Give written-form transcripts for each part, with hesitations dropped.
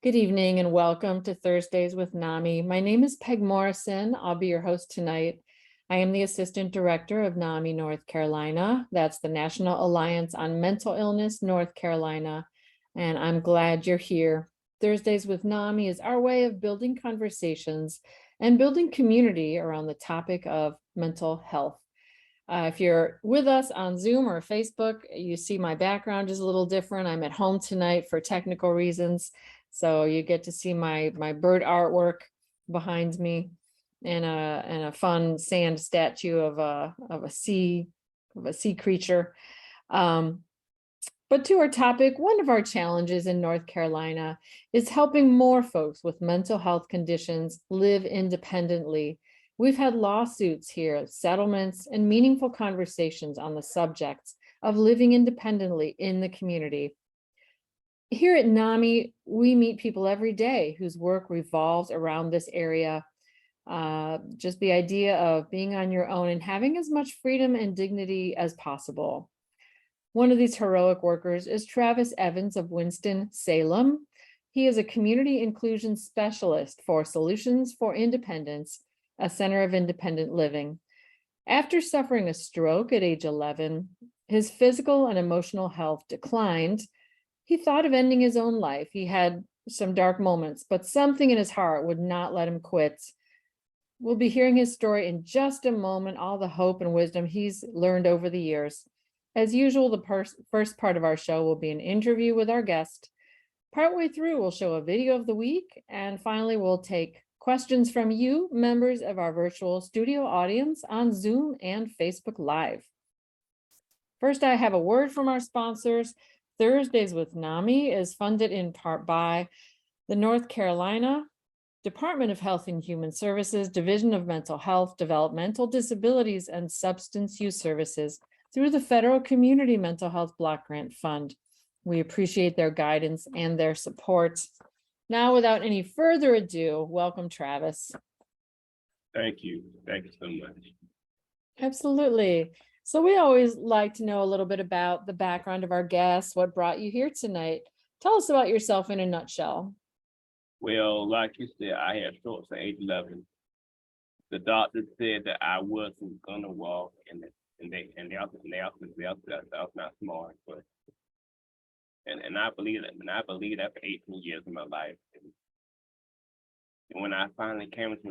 Good evening and welcome to Thursdays with NAMI. My name is Peg Morrison. I'll be your host tonight. I am the Assistant Director of NAMI North Carolina. That's the National Alliance on Mental Illness North Carolina, and I'm glad you're here. Thursdays with NAMI is our way of building conversations and building community around the topic of mental health. If you're with us on Zoom or Facebook, you see my background is a little different. I'm at home tonight for technical reasons. So you get to see my bird artwork behind me and a fun sand statue of a sea creature. But to our topic, one of our challenges in North Carolina is helping more folks with mental health conditions live independently. We've had lawsuits here, settlements, and meaningful conversations on the subjects of living independently in the community. Here at NAMI, we meet people every day whose work revolves around this area. Just the idea of being on your own and having as much freedom and dignity as possible. One of these heroic workers is Travis Evans of Winston-Salem. He is a community inclusion specialist for Solutions for Independence, a center of independent living. After suffering a stroke at age 11, his physical and emotional health declined. He thought of ending his own life. He had some dark moments, but something in his heart would not let him quit. We'll be hearing his story in just a moment, all the hope and wisdom he's learned over the years. As usual, the first part of our show will be an interview with our guest. Partway through, we'll show a video of the week, and finally, we'll take questions from you, members of our virtual studio audience on Zoom and Facebook Live. First, I have a word from our sponsors. Thursdays with NAMI is funded in part by the North Carolina Department of Health and Human Services, Division of Mental Health, Developmental Disabilities, and Substance Use Services through the Federal Community Mental Health Block Grant Fund. We appreciate their guidance and their support. Now, without any further ado, welcome, Travis. Thank you. Thank you so much. Absolutely. So we always like to know a little bit about the background of our guests, what brought you here tonight. Tell us about yourself in a nutshell. Well, like you said, I had strokes at age 11. The doctor said that I wasn't gonna walk, and they also that I was not smart, but and I believe that, and I believe that for 18 years of my life. And when I finally realized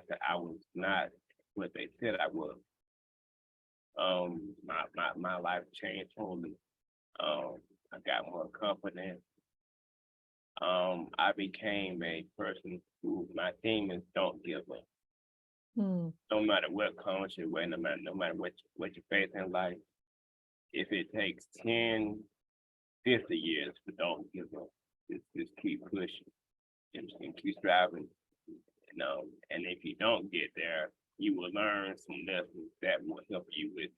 that I was not what they said I was, my life changed totally. I got more confident. I became a person who my theme is don't give up. No matter what comes your way, no matter what you face in life, if it takes 10, 50 years, but don't give up. Just keep pushing and keep striving. And if you don't get there, you will learn some lessons that will help you with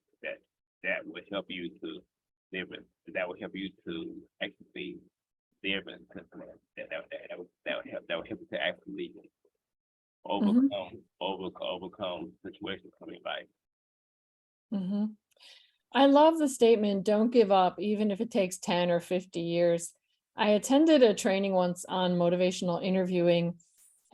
that will help you to live it. That will help you to actually live in that will help you to actually overcome situations coming by. I love the statement, don't give up, even if it takes 10 or 50 years. I attended a training once on motivational interviewing,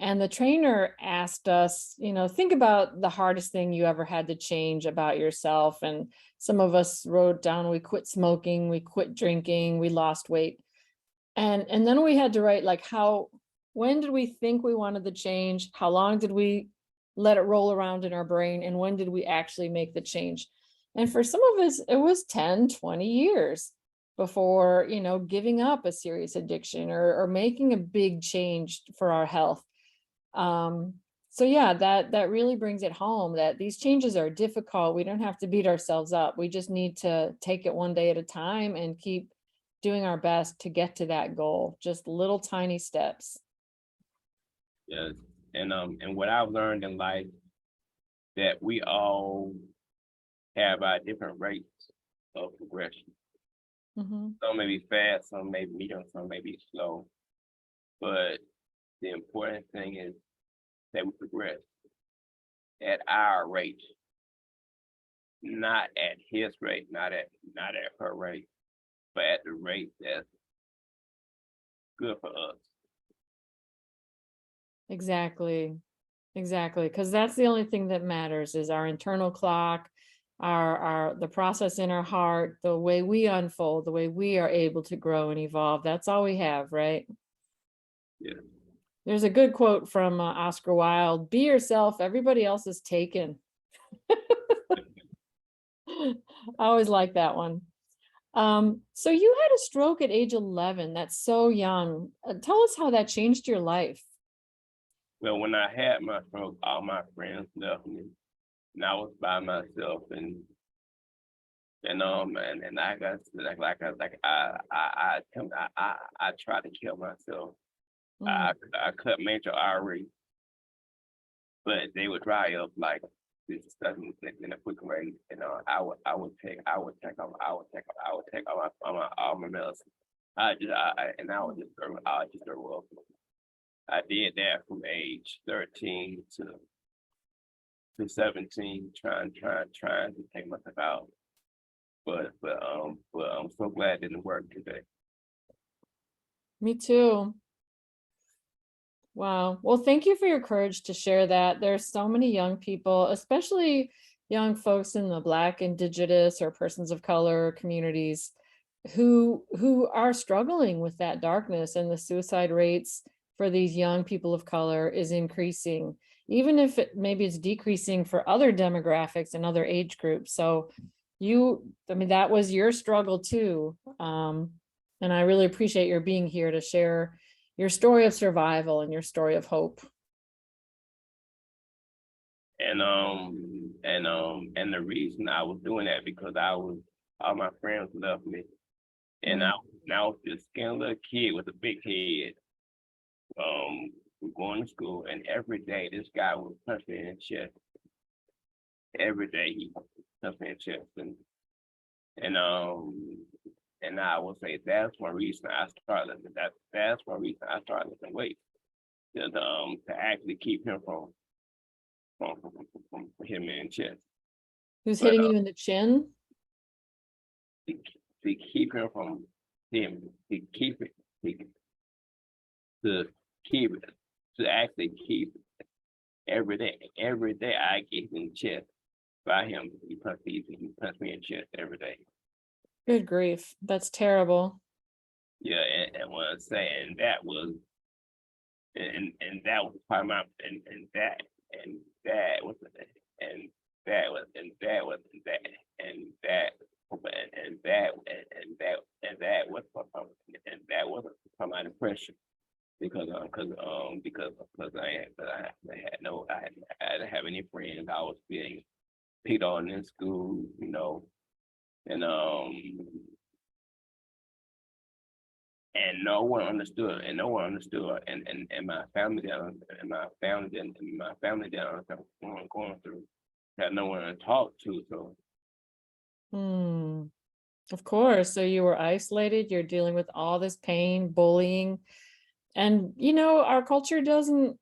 and the trainer asked us, think about the hardest thing you ever had to change about yourself. And some of us wrote down, we quit smoking, we quit drinking, we lost weight. And then we had to write when did we think we wanted the change? How long did we let it roll around in our brain? And when did we actually make the change? And for some of us, it was 10, 20 years before, giving up a serious addiction or making a big change for our health. So yeah, that really brings it home that these changes are difficult. We don't have to beat ourselves up. We just need to take it one day at a time and keep doing our best to get to that goal, just little tiny steps. Yes, and what I've learned in life, that we all have our different rates of progression. Some may be fast, some may be medium, some may be slow. But the important thing is that we progress at our rate, not at his rate, not at her rate, but at the rate that's good for us. Exactly. Exactly. Because that's the only thing that matters is our internal clock, the process in our heart, the way we unfold, the way we are able to grow and evolve. That's all we have, right? Yeah. There's a good quote from Oscar Wilde: "Be yourself, everybody else is taken." I always like that one. So you had a stroke at age 11. That's so young. Tell us how that changed your life. Well, when I had my stroke, all my friends left me, and I was by myself, and I got I tried to kill myself. Mm, I cut major arteries, but they would dry up like this stuff in a quick rate. I would take all my medicine. I would just throw up. I did that from age 13 to 17, trying to take myself out. But I'm so glad it didn't work today. me too. Wow. Well, thank you for your courage to share that. There's so many young people, especially young folks in the Black, Indigenous, or persons of color communities who are struggling with that darkness, and the suicide rates for these young people of color is increasing, even if maybe it's decreasing for other demographics and other age groups. So I mean, that was your struggle too. And I really appreciate your being here to share your story of survival and your story of hope. And the reason I was doing that because all my friends left me, and Mm. I was this skinny little kid with a big head, going to school, and every day this guy would punch me in the chest. Every day he punched me in the chest, and I would say that's one reason I started listening. That's one reason I started lifting weights, to actually keep him from hitting me in the chest. Who's But hitting you in the chin? to, to keep him from him, to keep it, to keep it, to actually keep it every day. Every day I get in the chest by him. He punched me in the chest every day. Good grief. That's terrible. Yeah, and what I'm saying, that was and that was part of my and that was and that was and that was and that and that and that and that was and that was from my depression because I didn't have any friends. I was being picked on in school, and no one understood, and my family down, and my family down, going through, had no one to talk to, so Hmm. Of course. So you were isolated, you're dealing with all this pain, bullying. And, our culture doesn't,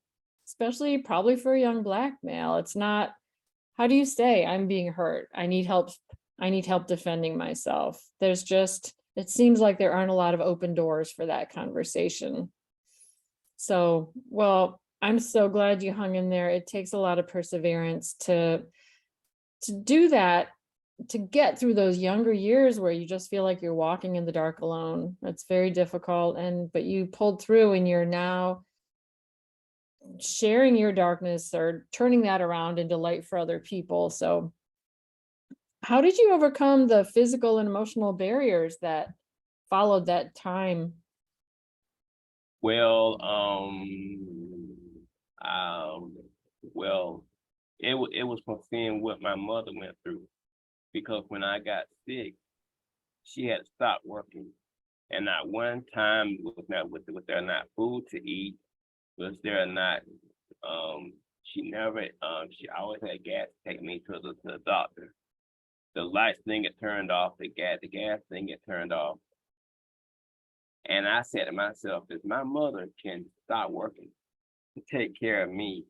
especially probably for a young Black male, it's not, how do you say, I'm being hurt? I need help. I need help defending myself. It seems like there aren't a lot of open doors for that conversation. So, well, I'm so glad you hung in there. It takes a lot of perseverance to do that, to get through those younger years where you just feel like you're walking in the dark alone. It's very difficult, but you pulled through, and you're now sharing your darkness or turning that around into light for other people. So how did you overcome the physical and emotional barriers that followed that time? well, well, it was from seeing what my mother went through, because when I got sick, she had to stop working, and not one time was there not food to eat, was there not, she never, she always had gas to take me to the doctor. The lights thing get turned off, the gas thing get turned off. And I said to myself, if my mother can stop working to take care of me,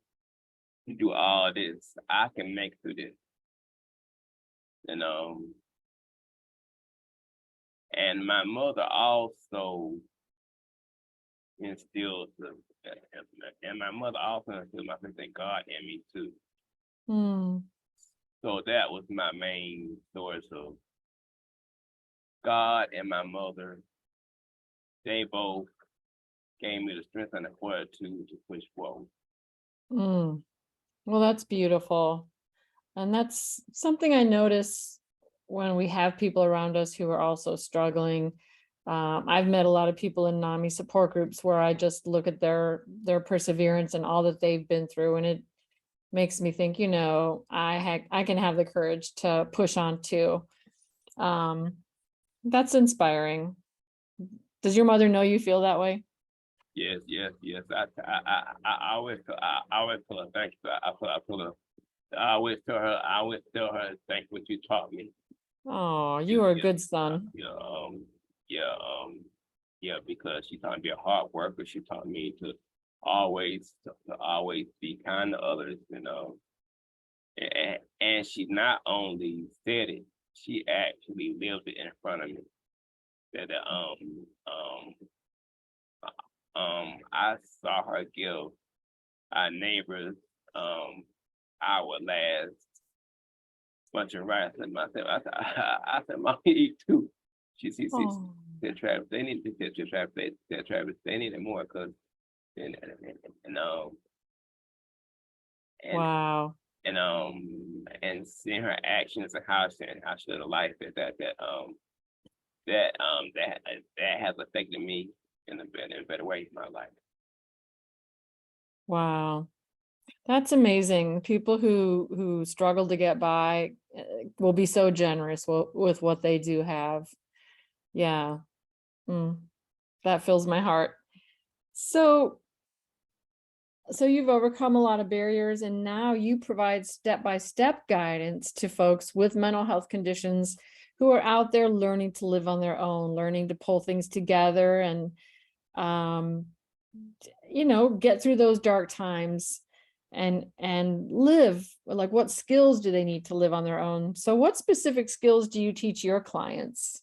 to do all this, I can make through this. And and my mother also instilled, and my mother also instilled my faith in God in me too. Mm. So that was my main source of God and my mother. They both gave me the strength and the fortitude to push forward. Mm. Well, that's beautiful. And that's something I notice when we have people around us who are also struggling. I've met a lot of people in NAMI support groups where I just look at their perseverance and all that they've been through, and it makes me think, I can have the courage to push on too. That's inspiring. Does your mother know you feel that way? Yes, yes, yes. I always tell her thank you. I always tell her thank what you taught me. Oh, Yeah, you are a yeah, good son. yeah, yeah, yeah, because she taught me to be a hard worker. She taught me to always be kind to others, and she not only said it, she actually lived it in front of me. That I saw her give our neighbors our last bunch of rice, and I said, Mom, you eat too. She Oh, said, Travis, they need Travis, they need it more because and and um and wow. and seeing her actions and how she lived a life that has affected me in a better way in my life. Wow. That's amazing. People who struggle to get by will be so generous with what they do have. Yeah. Mm, that fills my heart. So you've overcome a lot of barriers, and now you provide step-by-step guidance to folks with mental health conditions who are out there learning to live on their own, learning to pull things together and um, get through those dark times and live. Like, what skills do they need to live on their own? So what specific skills do you teach your clients?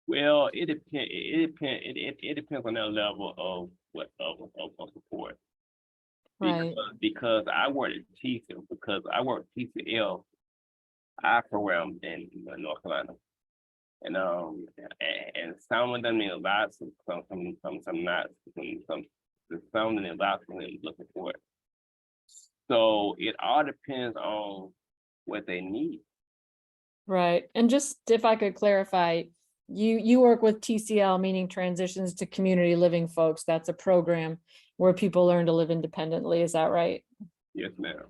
Well, it depends on their level of of support. Right. Because I work at TCL, I program in North Carolina. And some of them need a lot, some not, some need a lot, some need looking for it. So it all depends on what they need. Right. And just if I could clarify, you work with TCL, meaning Transitions to Community Living folks. That's a program where people learn to live independently. Is that right? Yes, ma'am.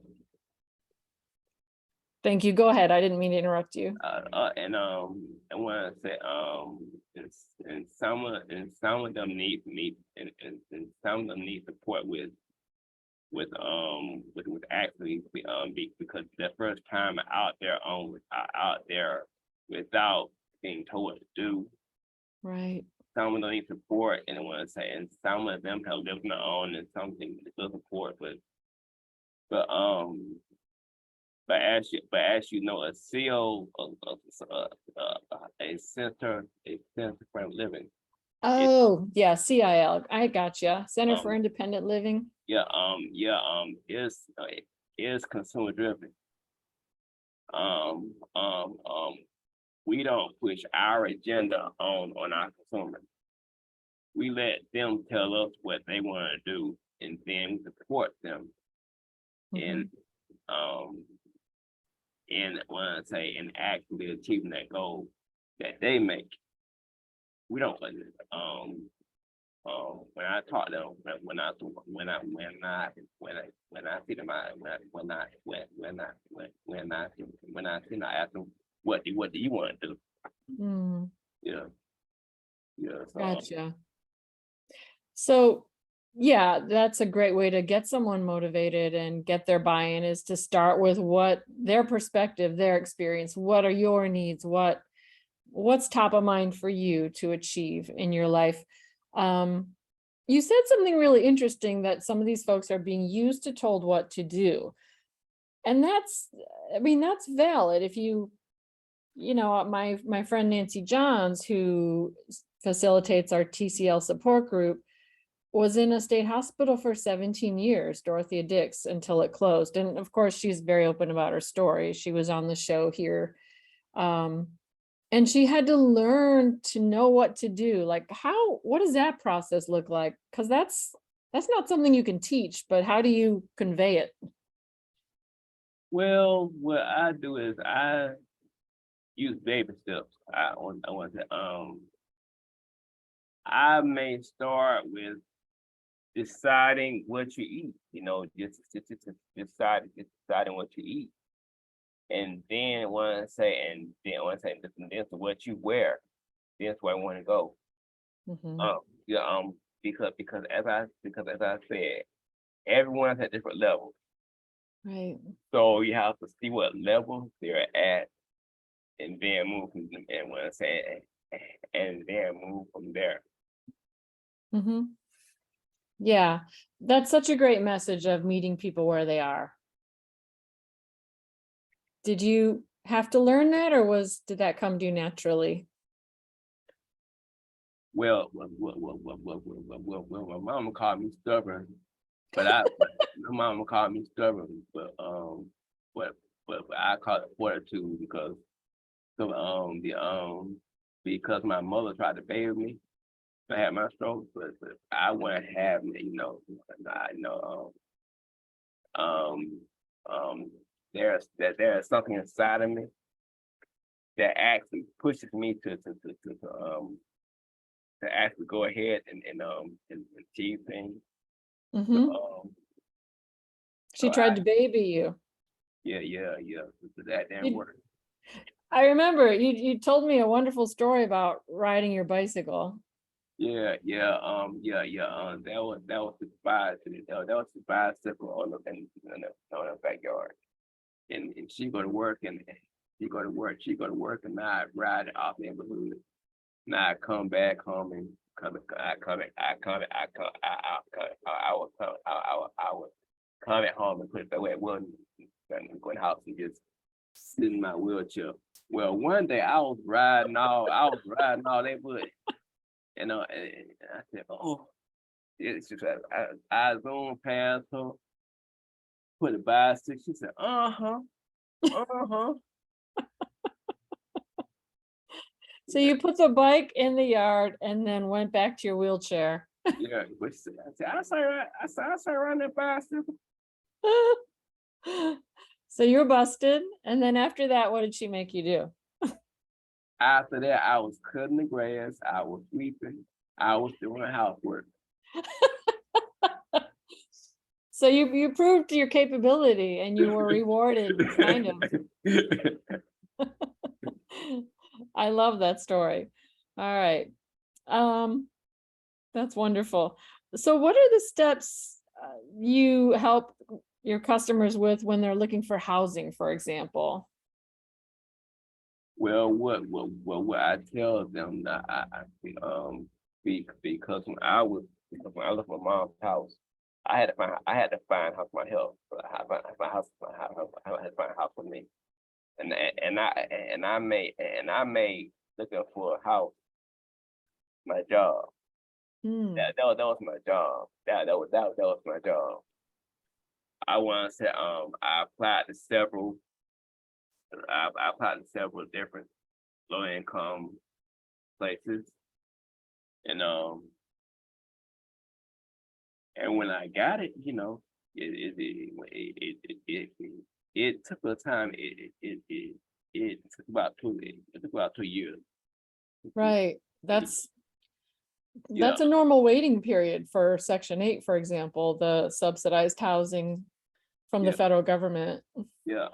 Thank you. Go ahead. I didn't mean to interrupt you. I want to say and some of them need and some of them need support with actually because the first time out there without being told what to do. Right. Some of them need support, and I want to say, and some of them have lived on their own, and something to support, but as you know, a CO, a center for living. Oh, yeah, CIL. I gotcha. Center for Um, Independent Living. is consumer driven. Um, um, um, we don't push our agenda on our consumers. We let them tell us what they want to do, and then we support them in um in actually achieving that goal that they make. We don't let it. When I talk to them, when I see them, when I see them, I ask them, what do you want to do? Mm, Yeah, yeah. gotcha. So, yeah, that's a great way to get someone motivated and get their buy-in, is to start with what their perspective, their experience, what are your needs, what's top of mind for you to achieve in your life. You said something really interesting, that some of these folks are being used to told what to do. And that's valid. If my friend Nancy Johns, who facilitates our TCL support group, was in a state hospital for 17 years, Dorothea Dix, until it closed. And of course, she's very open about her story. She was on the show here. And she had to learn to know what to do. Like what does that process look like? Because that's not something you can teach, but how do you convey it? Well, what I do is I use baby steps. I want to I may start with deciding what you eat, deciding what you eat. And then want to say, this is what you wear. That's where I want to go. Yeah, because as I said, everyone's at different levels. Right. So you have to see what level they're at, and then move from them, and want to say, and then move from there. Yeah, that's such a great message of meeting people where they are. Did you have to learn that, or did that come to you naturally? Well, my mama called me stubborn, but my mama called me stubborn, but I call it fortitude because my mother tried to baby me. I had my stroke, but I wouldn't have it, there's something inside of me that actually pushes me to actually go ahead and achieve things. She tried to baby you. Yeah. That didn't work. I remember you told me a wonderful story about riding your bicycle. Yeah. That was the bicycle on the backyard, and she go to work and I ride it off the neighborhood. Now I come back home and I was coming home and put it away. Well, go in the house and just sit in my wheelchair. Well, one day I was riding all that wood, and I said, "Oh, it's just I zoomed past her, put a bicycle." She said, "Uh-huh." So you put the bike in the yard and then went back to your wheelchair. Yeah, but I saw riding that bicycle. So you're busted, and then after that, what did she make you do? After that, I was cutting the grass, I was sweeping, I was doing housework. So you proved your capability and you were rewarded, kind of. I love that story. All right. That's wonderful. So what are the steps you help your customers with when they're looking for housing, for example? Well, what I tell them that because when I left my mom's house, I had to find a house for my health. I had to find a house for me, and I made looking for a house my job. That was my job. That was my job. I want to say I applied to several different low income places, and when I got it, it took a time. It took about 2 years. Right. That's a normal waiting period for Section 8, for example, the subsidized housing from the federal government. Yeah.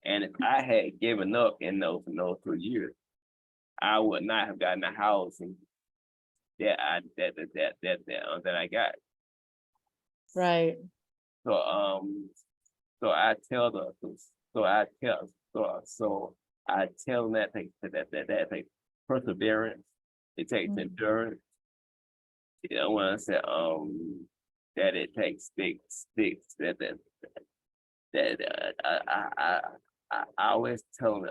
And if I had given up in those 2 years, I would not have gotten the housing that I got. Right. So I tell them that takes perseverance. It takes endurance. When I say that it takes sticks I always tell them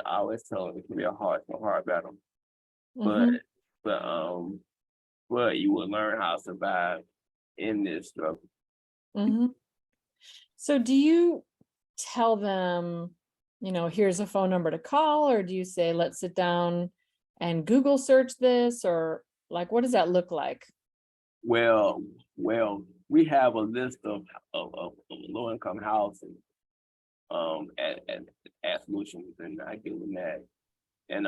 it can be a hard battle. But but you will learn how to survive in this struggle. Mhm. So do you tell them, here's a phone number to call, or do you say, let's sit down and Google search this, or like, what does that look like? Well, we have a list of low income housing at solutions, and I give them that. And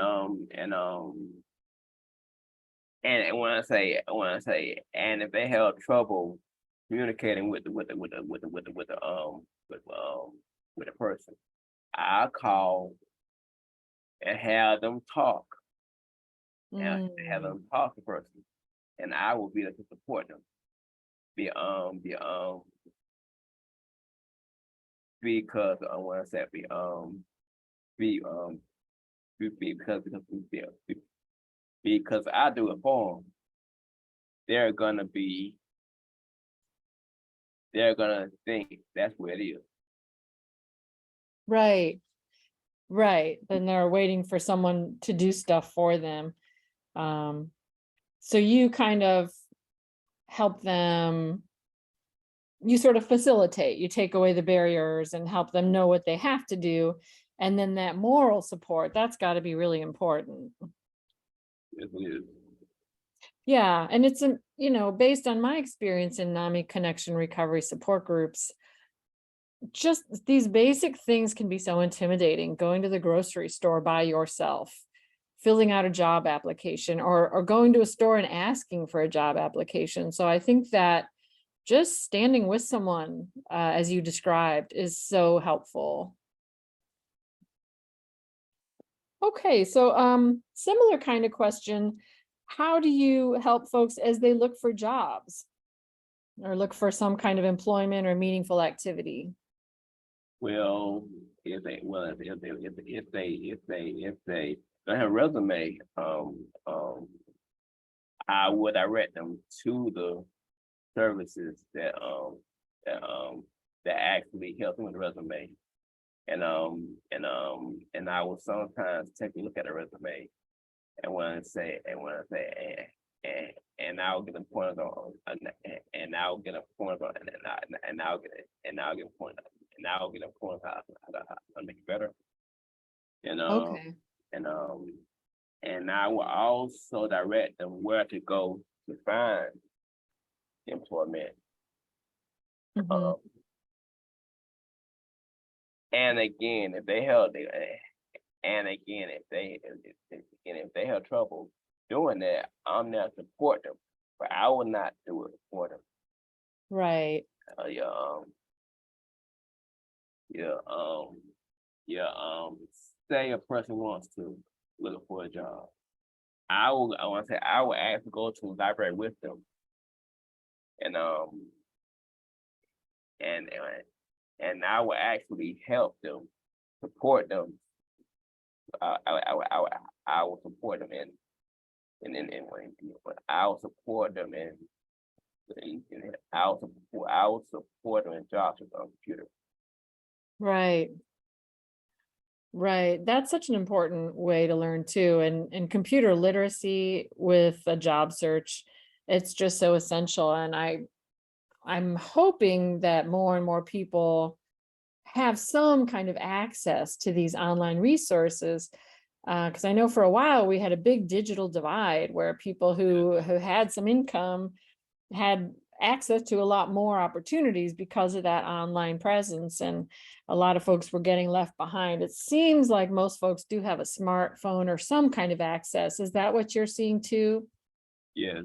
and if they have trouble communicating with the person, I call and have them talk and have Mm, them talk to the person, and I will be there to support them. Be be because I want to say be because I do it for them. They're gonna be they're gonna think that's what it is. right, right. Then they're waiting for someone to do stuff for them. Um, so you kind of help them, you sort of facilitate, you take away the barriers and help them know what they have to do. And then that moral support, that's got to be really important. Yes, it is. Yeah, and it's based on my experience in NAMI connection recovery support groups, just these basic things can be so intimidating. Going to the grocery store by yourself, filling out a job application, or going to a store and asking for a job application. So I think that just standing with someone, as you described, is so helpful. Okay, so similar kind of question. How do you help folks as they look for jobs or look for some kind of employment or meaningful activity? Well, if they don't have a resume, I would direct them to the services that actually help them with the resume. And I will sometimes take a look at the resume and I'll get a point on and I'll get a point on and I'll get and I'll get a point and I'll get a point how to make it better. And Okay. and and I will also direct them where to go to find employment. Mhm. Um, and again, if they help, and again, if they have trouble doing that, I'm there to support them, but I will not do it for them. Right. Uh, yeah, um, yeah, yeah. Say a person wants to look for a job, I want to say I will actually go to the library with them, and and uh, and I will actually help them, support them. I will support them I will support them I will support them in jobs with on computer. Right. Right. That's such an important way to learn too. And computer literacy with a job search, it's just so essential. And I'm hoping that more and more people have some kind of access to these online resources. Because I know for a while we had a big digital divide where people who had some income had access to a lot more opportunities because of that online presence, and a lot of folks were getting left behind. It seems like most folks do have a smartphone or some kind of access. Is that what you're seeing too? Yes.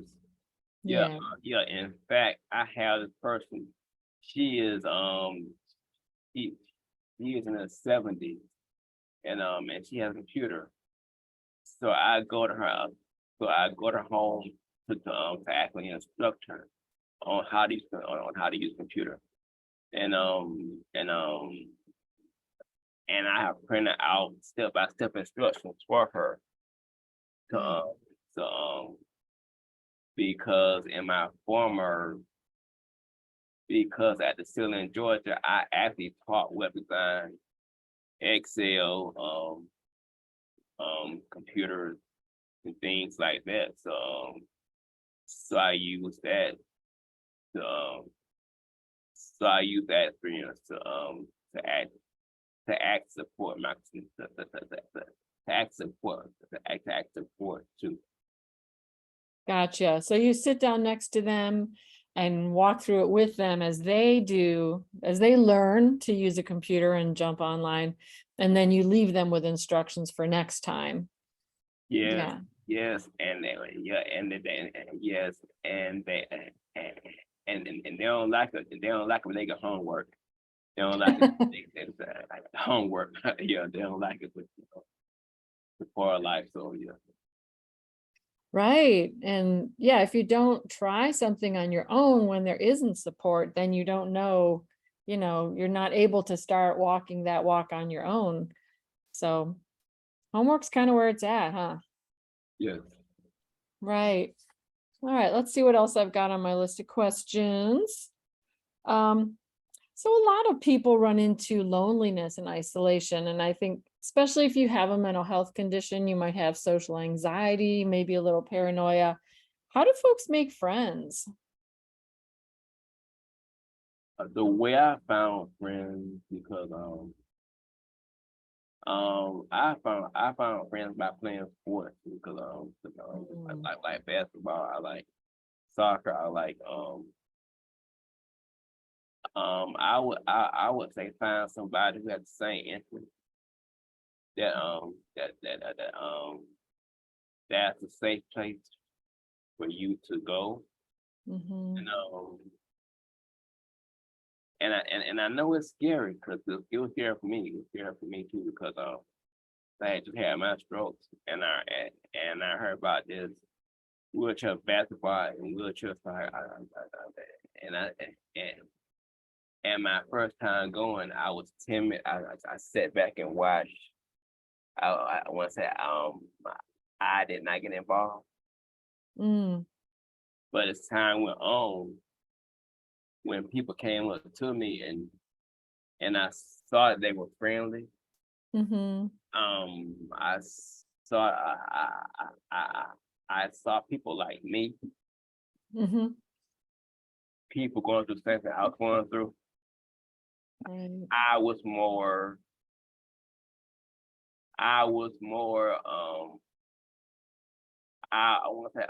Yeah, Yeah. yeah. In fact, I have this person. She is he he is in her 70s, and she has a computer. So I go to her so I go to her home to actually instruct her on how to use computer. And and I have printed out step-by-step instructions for her to Mm. to because in my former because at the Ceiling in Georgia, I actually taught web design, Excel, computers and things like that. So So I use that to so I use that experience to act support my to act support too. Gotcha. So you sit down next to them and walk through it with them as they do, as they learn to use a computer and jump online, and then you leave them with instructions for next time. Yes, Yeah. yes, and they, yeah, and yes, and they and, and they don't like it. They don't like it when they get homework. They don't like it. They like homework. Yeah, they don't like it with the part of life. So yeah, Right. And yeah, if you don't try something on your own when there isn't support, then you don't know, you're not able to start walking that walk on your own. So homework's kind of where it's at, huh? yes. Right. All right, let's see what else I've got on my list of questions. Um, so a lot of people run into loneliness and isolation, and I think especially if you have a mental health condition, you might have social anxiety, maybe a little paranoia. How do folks make friends? The way I found friends because I found friends by playing sports because I Mm, like basketball, I like soccer, I like I would say find somebody who has the same interest that that's a safe place for you to go. mhm. And and I know it's scary because it was scary for me. It was scary for me too because I had just had my strokes and I heard about this wheelchair basketball and wheelchair soccer. And I and and my first time going, I was timid. I sat back and watched. I want to say I did not get involved, Mm, but as time went on, when people came up to me and I saw they were friendly, mhm, I saw I saw people like me, mhm. people going through the same thing I was going through. Right. I was more I was more I want to say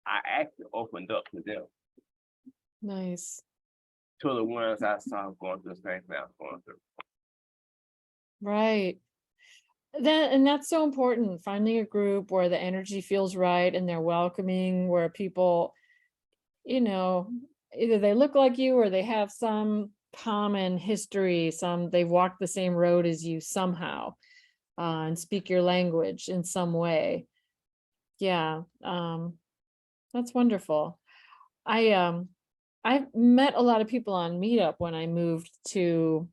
I actually opened up to them, Nice. to the ones I saw going through the same thing I was going through. Right. And that's so important, finding a group where the energy feels right and they're welcoming, where people, you know, either they look like you or they have some common history, they've walked the same road as you somehow, and speak your language in some way. Yeah, that's wonderful. I I've met a lot of people on Meetup when I moved to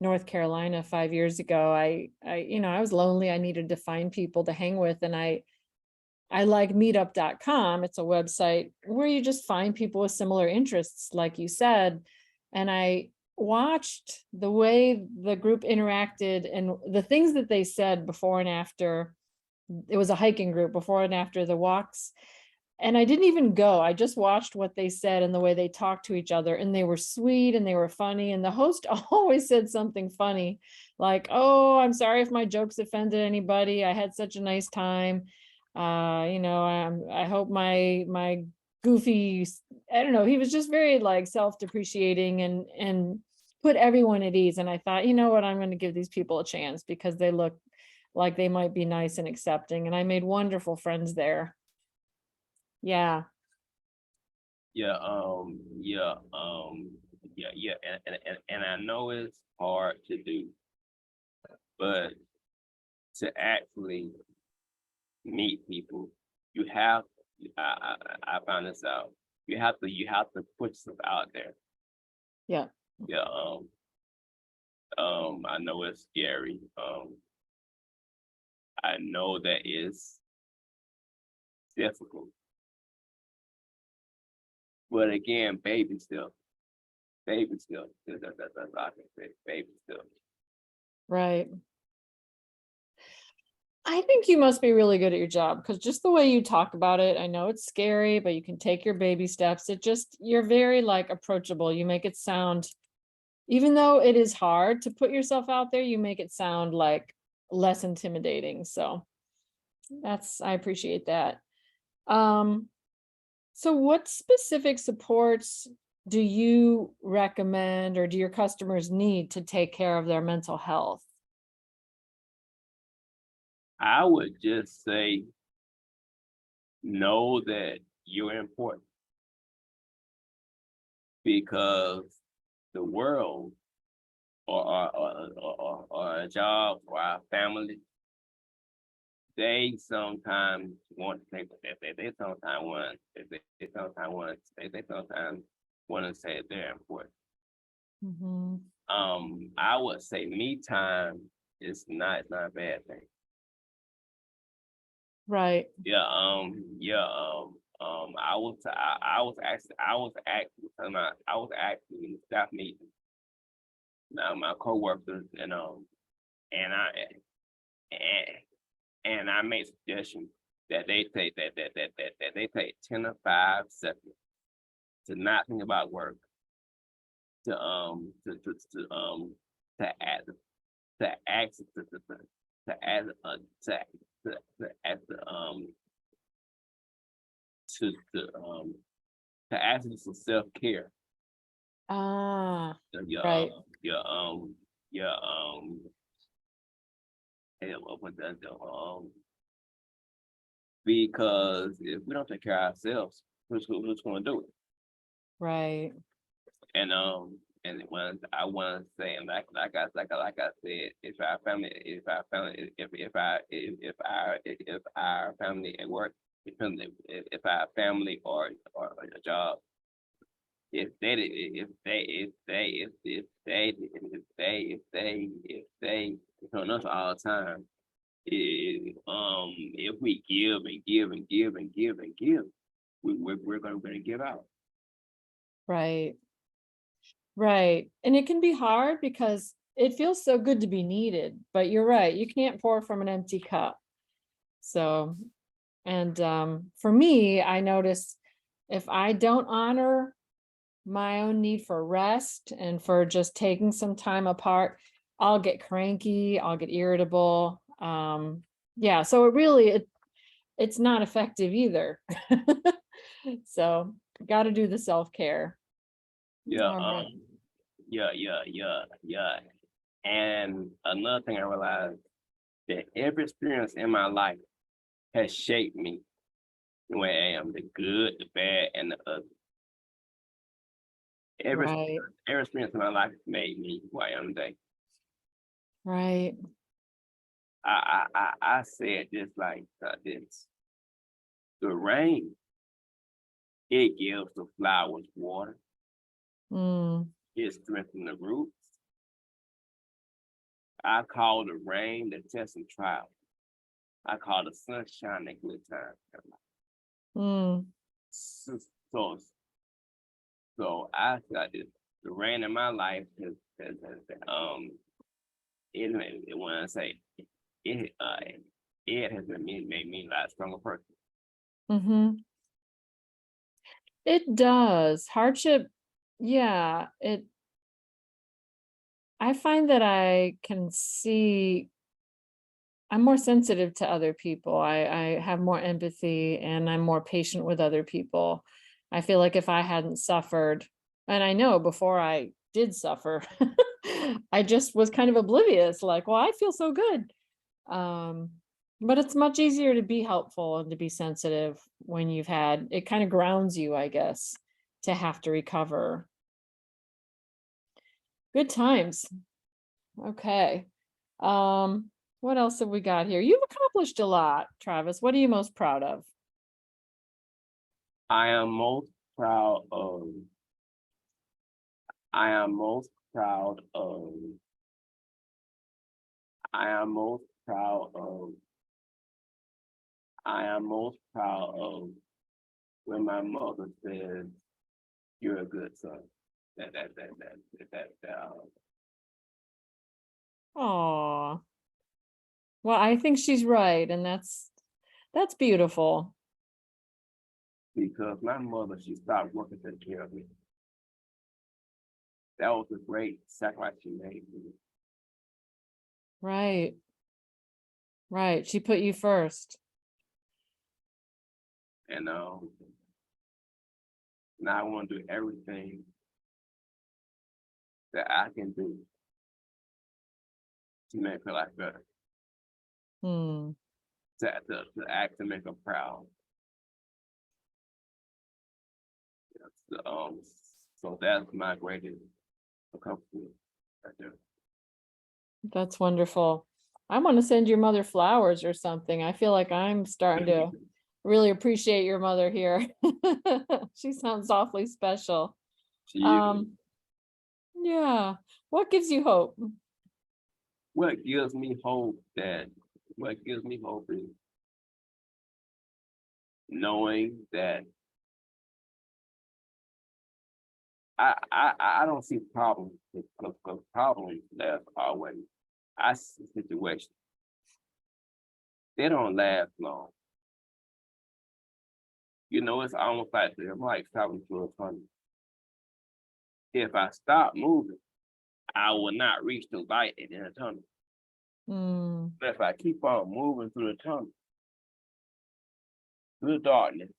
North Carolina 5 years ago. I was lonely. I needed to find people to hang with, and I like meetup.com. It's a website where you just find people with similar interests, like you said. And I watched the way the group interacted and the things that they said before and after. It was a hiking group before and after the walks. And I didn't even go. I just watched what they said and the way they talked to each other. And they were sweet and they were funny. And the host always said something funny, like, "Oh, I'm sorry if my jokes offended anybody. I had such a nice time. I hope my goofy, I don't know." He was just very like self-depreciating and put everyone at ease. And I thought, you know what, I'm going to give these people a chance because they look like they might be nice and accepting. And I made wonderful friends there. Yeah. Yeah, and I know it's hard to do, but to actually meet people, you have I found this out. You have to put stuff out there. Yeah. Yeah, I know it's scary. I know that it's difficult, but again, baby still, baby still. That's all I can say, baby still. Right. I think you must be really good at your job because just the way you talk about it, I know it's scary, but you can take your baby steps. You're very like approachable. You make it sound, even though it is hard to put yourself out there, you make it sound like less intimidating. So I appreciate that. Um, so what specific supports do you recommend or do your customers need to take care of their mental health? I would just say know that you're important because the world or our job or our family, they sometimes want to say they sometimes want they sometimes want to say they're important. Mhm. I would say me time is not a bad thing. Right. Yeah, I was actually in the staff meeting. Now my coworkers and I and, and I made suggestions that they take that they take 10 to 5 seconds to not think about work, to to add to ask to add to add to to ask for self-care. Ah, Your right. your your what because if we don't take care of ourselves, who's gonna do it? Right. And when I want to say, and like I said, if our family at work, if our family or a job, if they on us all the time, if we give and give and give and give and give, we're gonna give out. Right. Right. And it can be hard because it feels so good to be needed, but you're right. You can't pour from an empty cup. So, and for me, I notice if I don't honor my own need for rest and for just taking some time apart, I'll get cranky, I'll get irritable. Yeah, so it's not effective either. So, got to do the self-care. Yeah, All right. yeah. And another thing I realized that every experience in my life has shaped me the way I am, the good, the bad, and the ugly. Every Right. every experience in my life has made me who I am today. Right. I said just like this. The rain, it gives the flowers water. Mm, It strengthens the roots. I call the rain the test and trial. I call the sunshine the good time. mm, So, so, so I got this. The rain in my life it when I say it it has made me a lot stronger person. mm-hmm. It does. Hardship, yeah, I find that I can see I'm more sensitive to other people. I have more empathy and I'm more patient with other people. I feel like if I hadn't suffered, and I know before I did suffer, I just was kind of oblivious, like, well, I feel so good. Um, but it's much easier to be helpful and to be sensitive when you've had it kind of grounds you, I guess, to have to recover. Good times. Okay. Um, what else have we got here? You've accomplished a lot, Travis. What are you most proud of? I am most proud of I am most proud of I am most proud of I am most proud of when my mother says you're a good son. That Oh, Well, I think she's right, and that's beautiful. because my mother, she stopped working to take care of me. That was a great sacrifice she made for me. Right. Right. She put you first. And now I want to do everything that I can do to make her life better, Hmm. to act to make her proud. Yes, so that's my greatest accomplishment right there. That's wonderful. I want to send your mother flowers or something. I feel like I'm starting to really appreciate your mother here. She sounds awfully special. She is. Um, yeah. What gives you hope? What gives me hope that what gives me hope is knowing that I don't see problems because problems last always. I see situations. They don't last long. You know, it's almost like I'm like stopping through a tunnel. If I stop moving, I will not reach the light in the tunnel. Hmm. But if I keep on moving through the tunnel, through the darkness,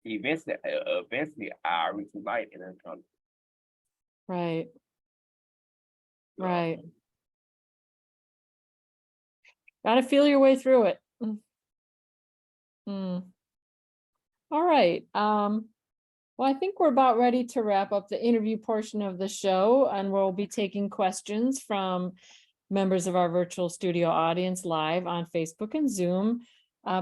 eventually I'll reach the light in the tunnel. Right. So, Right. Got to feel your way through it. Hmm. All right. Well, I think we're about ready to wrap up the interview portion of the show, and we'll be taking questions from members of our virtual studio audience live on Facebook and Zoom.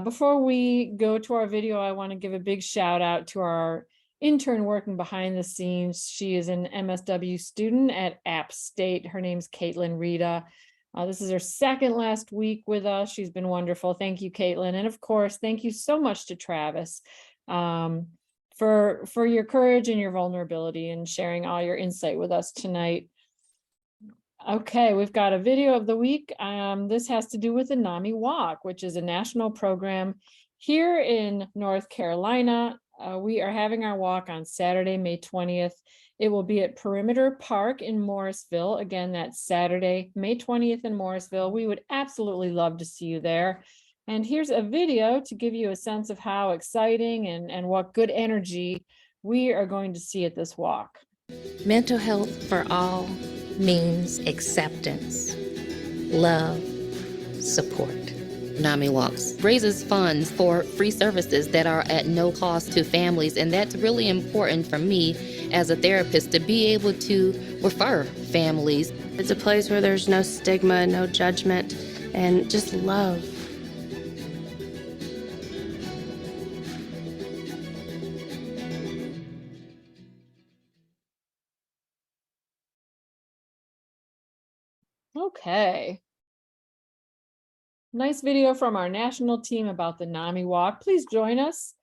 Before we go to our video, I want to give a big shout out to our intern working behind the scenes. She is an MSW student at App State. Her name's Caitlin Rita. This is her second last week with us. She's been wonderful. Thank you, Caitlin. And of course, thank you so much to Travis for your courage and your vulnerability and sharing all your insight with us tonight. Okay, we've got a video of the week. This has to do with the NAMI Walk, which is a national program here in North Carolina. We are having our walk on Saturday, May 20th. It will be at Perimeter Park in Morrisville. Again, that's Saturday, May 20th in Morrisville. We would absolutely love to see you there. And here's a video to give you a sense of how exciting and what good energy we are going to see at this walk. Mental health for all means acceptance, love, support. NAMI Walks raises funds for free services that are at no cost to families, and that's really important for me as a therapist to be able to refer families. It's a place where there's no stigma, no judgment, and just love. Okay. Nice video from our national team about the NAMI Walk. Please join us.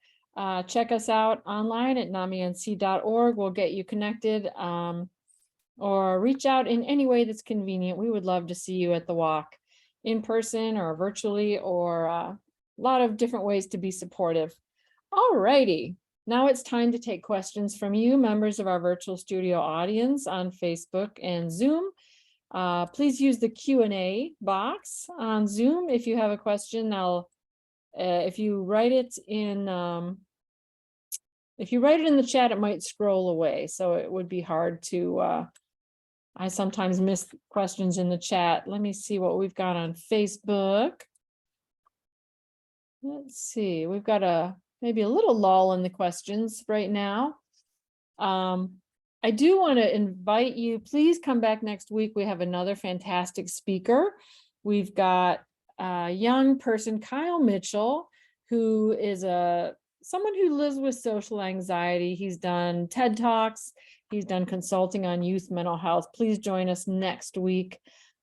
Check us out online at naminc.org. We'll get you connected or reach out in any way that's convenient. We would love to see you at the walk in person or virtually, or a lot of different ways to be supportive. All righty. Now it's time to take questions from you, members of our virtual studio audience on Facebook and Zoom. Please use the Q&A box on Zoom if you have a question. If you write it in the chat, it might scroll away, so it would be hard to. I sometimes miss questions in the chat. Let me see what we've got on Facebook. Let's see. We've got maybe a little lull in the questions right now. I do want to invite you, please come back next week. We have another fantastic speaker. We've got a young person, Kyle Mitchell, who is someone who lives with social anxiety. He's done TED Talks. He's done consulting on youth mental health. Please join us next week.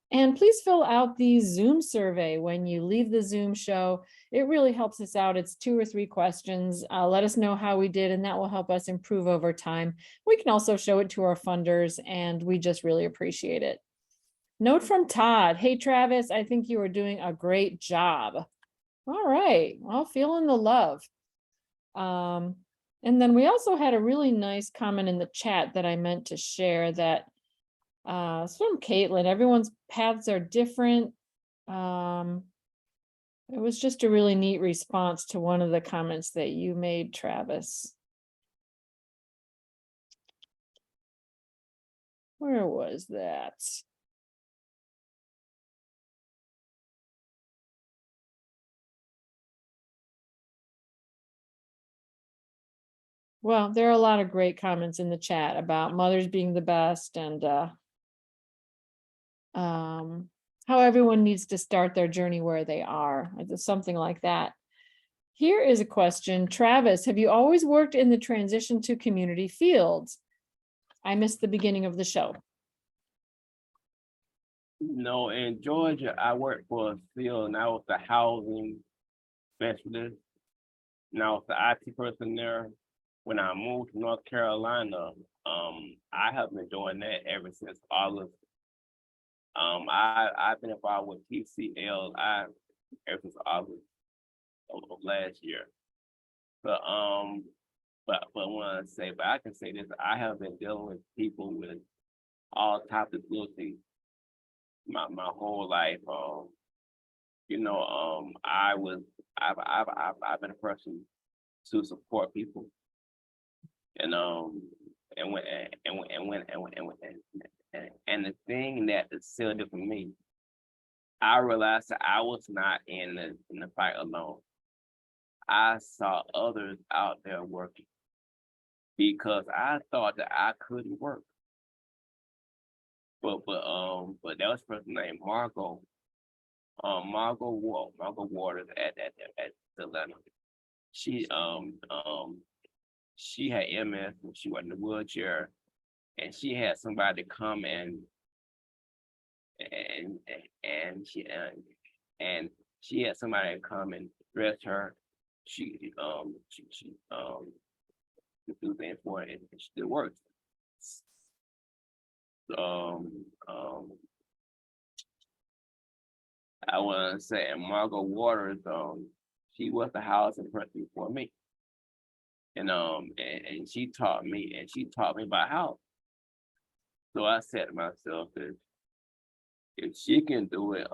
And please fill out the Zoom survey when you leave the Zoom show. It really helps us out. It's 2 or 3 questions. Let us know how we did, and that will help us improve over time. We can also show it to our funders, and we just really appreciate it. Note from Todd. Hey, Travis, I think you are doing a great job. All right. Well, feeling the love. And then we also had a really nice comment in the chat that I meant to share that it's from Caitlin. Everyone's paths are different. It was just a really neat response to one of the comments that you made, Travis. Where was that? Well, there are a lot of great comments in the chat about mothers being the best and how everyone needs to start their journey where they are. It's something like that. Here is a question. Travis, have you always worked in the transition to community fields? I missed the beginning of the show. No, in Georgia, I worked for a field and I was the housing specialist. And I was the IT person there. When I moved to North Carolina, I have been doing that ever since August. I've been involved with TCL ever since August of last year. But I want to say, but I can say this: I have been dealing with people with all types of disabilities my whole life. I've been a person to support people, and the thing that is silly for me, I realized that I was not in the fight alone. I saw others out there working because I thought that I couldn't work. But that was a person named Margot. Margot Waters at Atlanta. She had MS and she was in the wheelchair, and she had somebody come and she had somebody come and dress her. She do things for it, and she still works. I want to say, and Margot Waters, she was the housing person for me, and she taught me, about house. So I said to myself, if she can do it,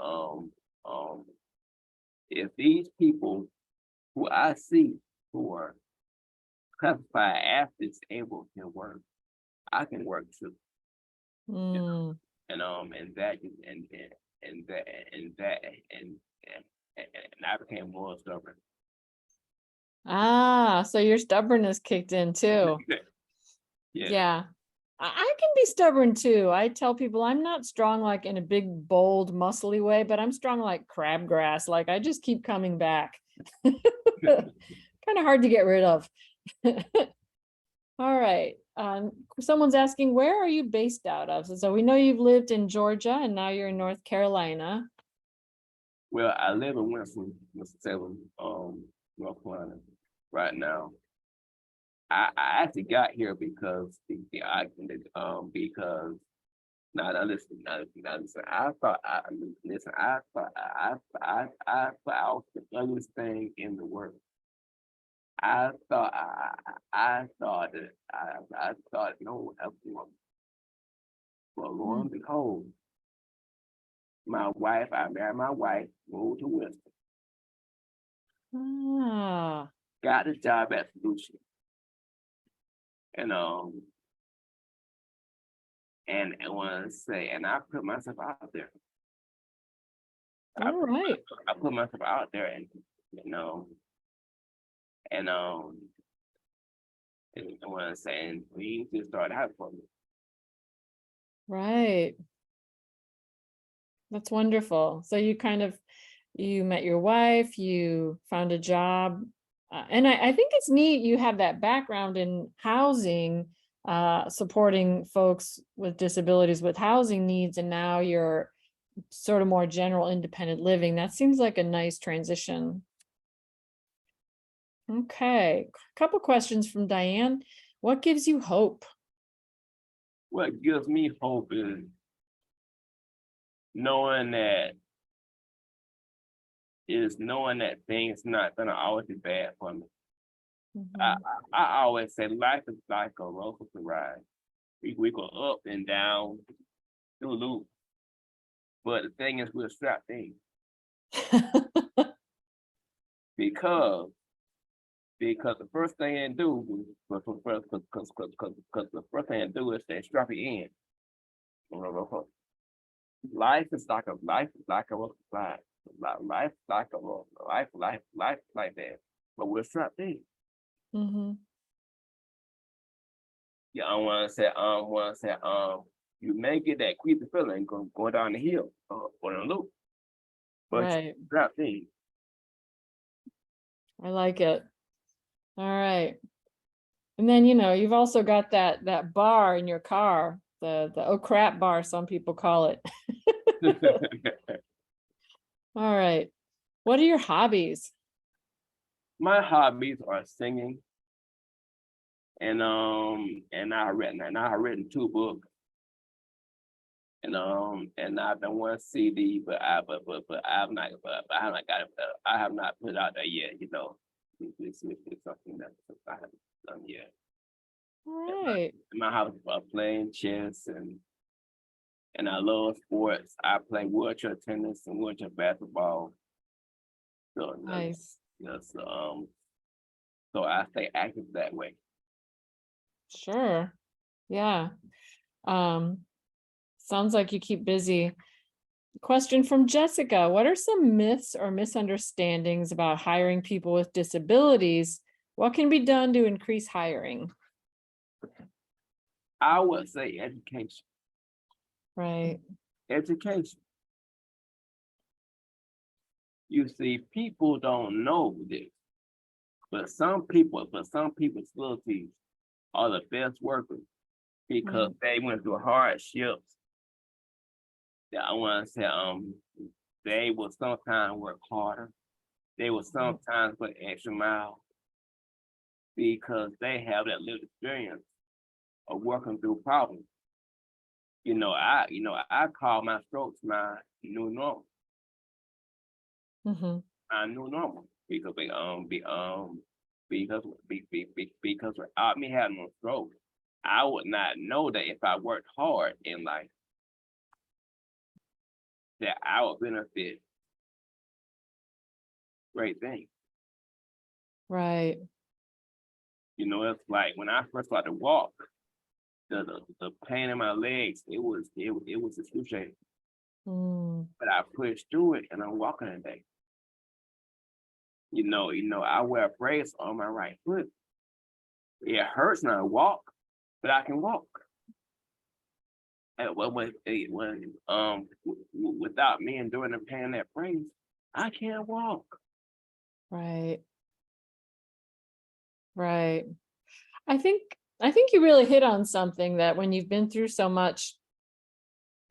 if these people who I see who are classified as disabled can work, I can work too. Mm. And I became more stubborn. Ah, so your stubbornness kicked in too. Yeah. I can be stubborn too. I tell people I'm not strong like in a big, bold, muscly way, but I'm strong like crabgrass. Like I just keep coming back. Kind of hard to get rid of. All right. Someone's asking, where are you based out of? So we know you've lived in Georgia and now you're in North Carolina. Well, I live in Winston-Salem, North Carolina right now. I actually got here because I listen. I thought I was the youngest thing in the world. I thought no one else would. Well, lo and behold, I married my wife, moved to Winston, Ah, got a job at Solution, and I want to say, and I put myself out there. all right. I put myself out there, and I want to say, and we just started out for me. Right. That's wonderful. So you met your wife, you found a job. And I think it's neat you have that background in housing, supporting folks with disabilities with housing needs, and now you're sort of more general independent living. That seems like a nice transition. Okay, a couple questions from Diane. What gives you hope? What gives me hope is knowing that things not gonna always be bad for me. I, Mhm. I always say life is like a roller coaster ride. We go up and down through loop. But the thing is, we're strapped in because the first thing they do, because the first thing they do is they strap you in. Life is like a roller ride. Life is like a roller, life like that. But we're strapped in. Mhm. Yeah, I want to say, you may get that creepy feeling going down the hill, on a loop, but Right. you're strapped in. I like it. All right. And then, you know, you've also got that bar in your car, the oh crap bar, some people call it. All right. What are your hobbies? My hobbies are singing, and I've written 2 books, and I've done 1 CD, but I have not got it. I have not put it out there yet. You know, it's something that I haven't done yet. All right. In my house, playing chess, and I love sports. I play wheelchair tennis and wheelchair basketball. So Nice. so I stay active that way. Sure. Yeah. Um, sounds like you keep busy. Question from Jessica. What are some myths or misunderstandings about hiring people with disabilities? What can be done to increase hiring? I would say education. Right. Education. You see, people don't know this, but some people, disabilities are the best workers because Right. they went through hardships. That I want to say, they will sometimes work harder. They will sometimes put extra mile because they have that lived experience of working through problems. I call my strokes my new normal. Mm-hmm. My new normal because because without me having a stroke, I would not know that if I worked hard in life, that I would benefit great things. Right. It's like when I first started to walk, the pain in my legs, it was excruciating. Mm. But I pushed through it and I'm walking today. I wear a brace on my right foot. It hurts when I walk, but I can walk. And without me enduring the pain that brings, I can't walk. Right. Right. I think you really hit on something that when you've been through so much,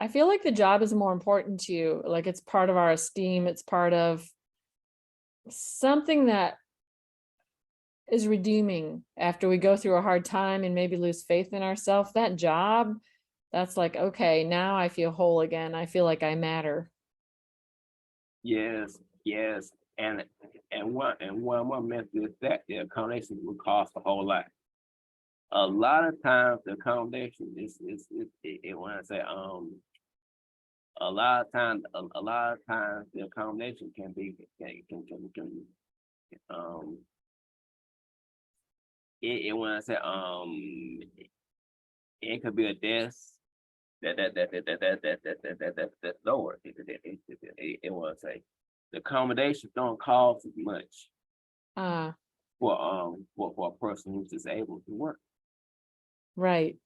I feel like the job is more important to you. Like it's part of our esteem. It's part of something that is redeeming after we go through a hard time and maybe lose faith in ourselves. That job, that's like, okay, now I feel whole again. I feel like I matter. Yes, yes. And one more method is that the accommodation will cost a whole lot. A lot of times the accommodation when I say a lot of times the accommodation can be um it when I say it could be a desk that's lower. It was say the accommodations don't cost as much Ah, for a person who's disabled to work. right.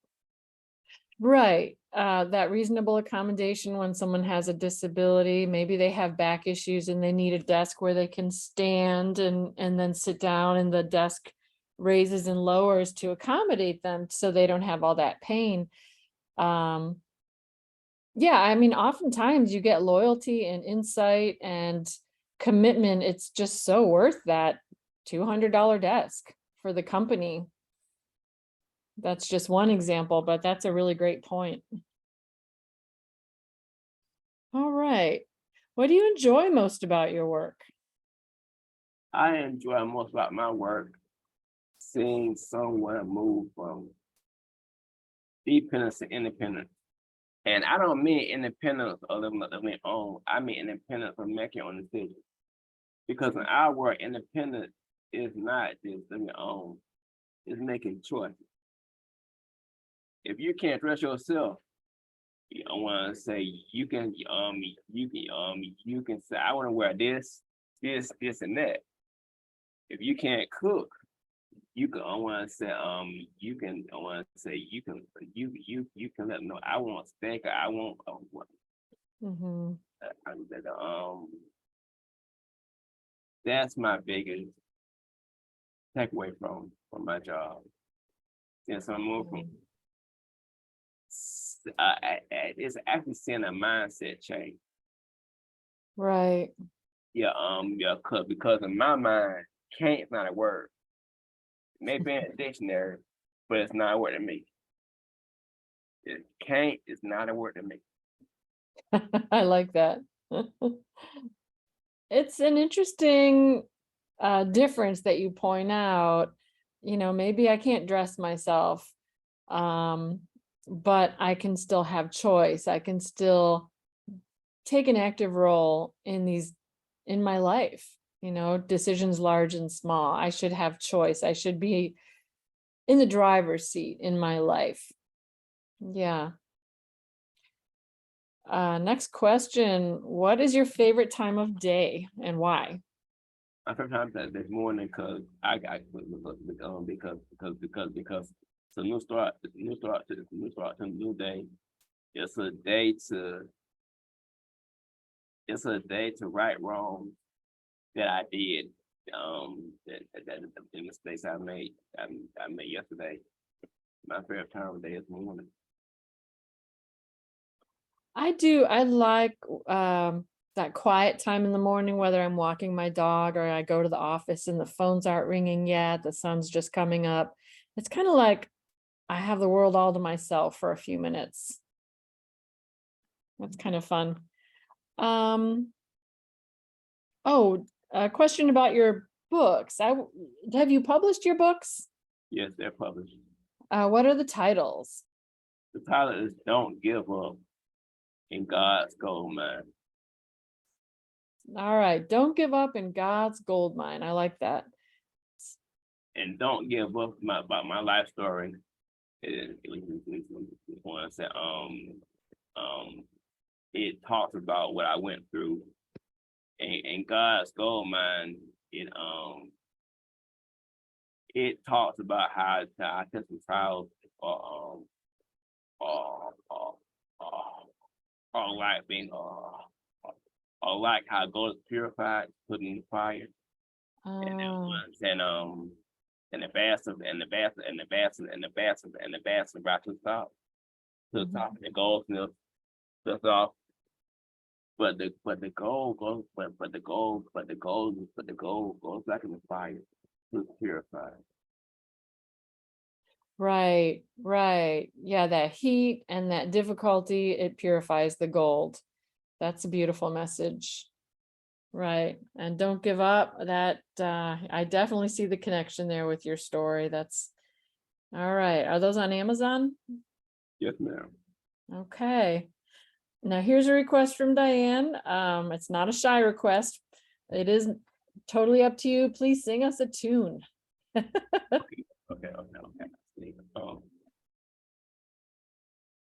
Right. That reasonable accommodation when someone has a disability, maybe they have back issues and they need a desk where they can stand and then sit down and the desk raises and lowers to accommodate them so they don't have all that pain. Um, yeah, I mean, oftentimes you get loyalty and insight and commitment. It's just so worth that $200 desk for the company. That's just one example, but that's a really great point. All right. What do you enjoy most about your work? I enjoy most about my work seeing someone move from dependence to independence. And I don't mean independence of living on their own. I mean independence of making your own decisions. Because in our world, independence is not just living your own, it's making choices. If you can't trust yourself, I want to say you can say I want to wear this, and that. If you can't cook, you can I want to say you can let them know I want steak or I want Mm-hmm. that's my biggest takeaway from my job. Since I'm more from it's actually seeing a mindset change. Right. Yeah, because in my mind, can't is not a word. It may be in a dictionary, but it's not a word to me. Can't is not a word to me. I like that. It's an interesting difference that you point out. Maybe I can't dress myself, but I can still have choice. I can still take an active role in my life, decisions large and small. I should have choice. I should be in the driver's seat in my life. Yeah. Next question. What is your favorite time of day and why? I sometimes that this morning because I got because it's a new start, to a new day. It's a day to right wrong that I did. That the mistakes I made yesterday. My favorite time of day is morning. I do. I like that quiet time in the morning, whether I'm walking my dog or I go to the office and the phones aren't ringing yet, the sun's just coming up. It's kind of like I have the world all to myself for a few minutes. That's kind of fun. Oh, a question about your books. Have you published your books? Yes, they're published. What are the titles? The title is "Don't Give Up in God's Gold Mine." All right, don't give up in God's gold mine. I like that. And don't give up about my life story. It talks about what I went through, and God's gold mine. It talks about how I took some trials, or like being, or like how gold is purified, put in the fire, and then Oh, once and the bass of and the bass and the bass and the bass and the bass brought to the top, and the gold sniff off. But the gold goes, but the gold goes back in the fire to purify. right, right. Yeah, that heat and that difficulty, it purifies the gold. That's a beautiful message. Right. And don't give up. That I definitely see the connection there with your story. That's all right. Are those on Amazon? Yes, ma'am. Okay. Now here's a request from Diane. It's not a shy request. It is totally up to you. Please sing us a tune. Okay.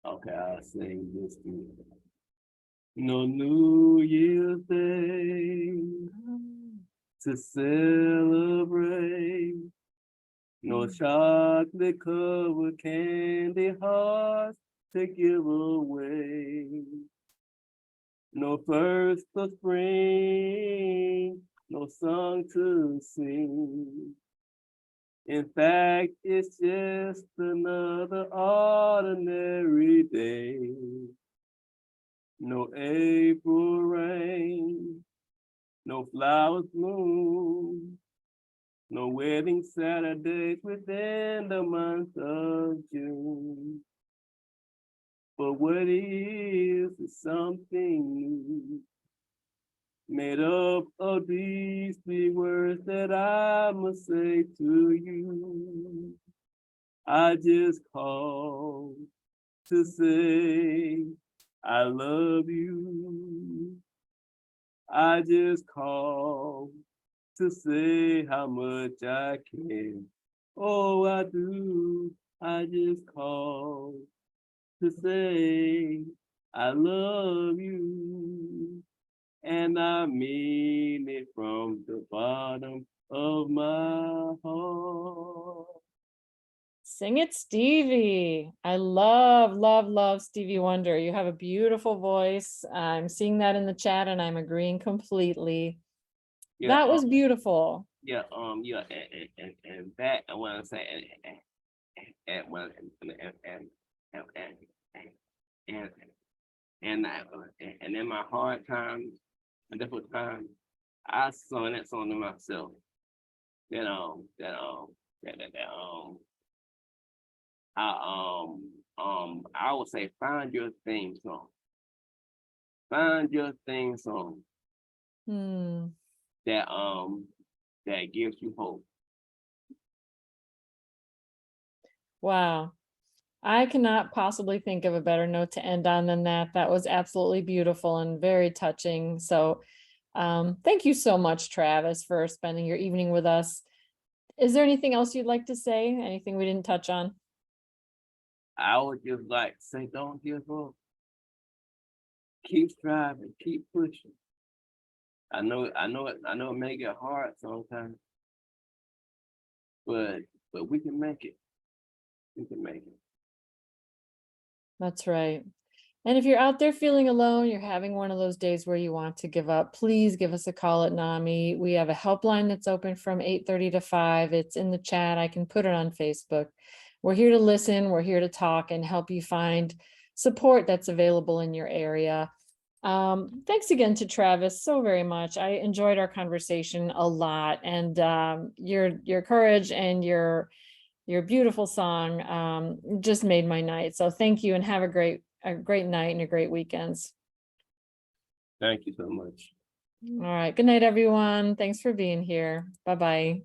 Okay, I'll sing this to you. No New Year's Day to celebrate. No chocolate covered candy hearts to give away. No first of spring, no song to sing. In fact, it's just another ordinary day. No April rain, no flowers bloom, no wedding Saturdays within the month of June. but what is something new, made up of these 3 words that I must say to you. I just called to say I love you. I just called to say how much I care. Oh, I do. I just called to say I love you. And I mean it from the bottom of my heart. Sing it, Stevie. I love, love, love Stevie Wonder. You have a beautiful voice. I'm seeing that in the chat and I'm agreeing completely. Yeah, That was beautiful. yeah, and that I want to say, and well, and and I, and in my hard times and difficult times, I sung that song to myself. That I would say find your theme song. Find your theme song Hmm. that gives you hope. Wow. I cannot possibly think of a better note to end on than that. That was absolutely beautiful and very touching. So thank you so much, Travis, for spending your evening with us. Is there anything else you'd like to say? Anything we didn't touch on? I would just like to say, don't give up. Keep striving, keep pushing. I know it may get hard sometimes, but we can make it. We can make it. That's right. And if you're out there feeling alone, you're having one of those days where you want to give up, please give us a call at NAMI. We have a helpline that's open from 8:30 to 5. It's in the chat. I can put it on Facebook. We're here to listen. We're here to talk and help you find support that's available in your area. Thanks again to Travis so very much. I enjoyed our conversation a lot, and your courage and your beautiful song just made my night. So thank you and have a great night and a great weekends. Thank you so much. All right. Good night, everyone. Thanks for being here. Bye-bye.